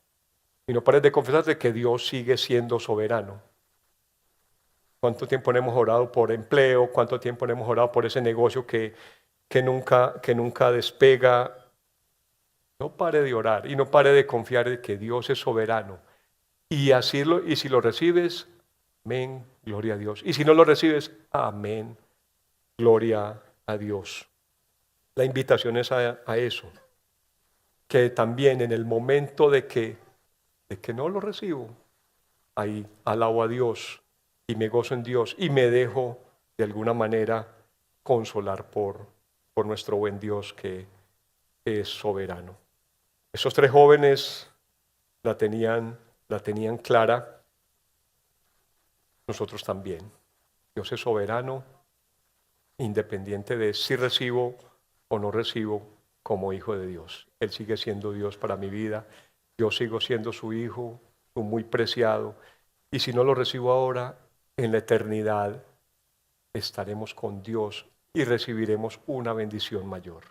[SPEAKER 1] Y no pares de confesarte que Dios sigue siendo soberano. ¿Cuánto tiempo no hemos orado por empleo? ¿Cuánto tiempo no hemos orado por ese negocio que nunca despega? No pare de orar y no pare de confiar en que Dios es soberano. Y si lo recibes, amén, gloria a Dios. Y si no lo recibes, amén, gloria a Dios. La invitación es a eso. Que también en el momento de que no lo recibo, ahí alabo a Dios y me gozo en Dios y me dejo de alguna manera consolar por nuestro buen Dios que es soberano. Esos tres jóvenes la tenían clara, nosotros también. Dios es soberano, independiente de si recibo o no recibo como hijo de Dios. Él sigue siendo Dios para mi vida, yo sigo siendo su hijo, su muy preciado, y si no lo recibo ahora, en la eternidad estaremos con Dios y recibiremos una bendición mayor.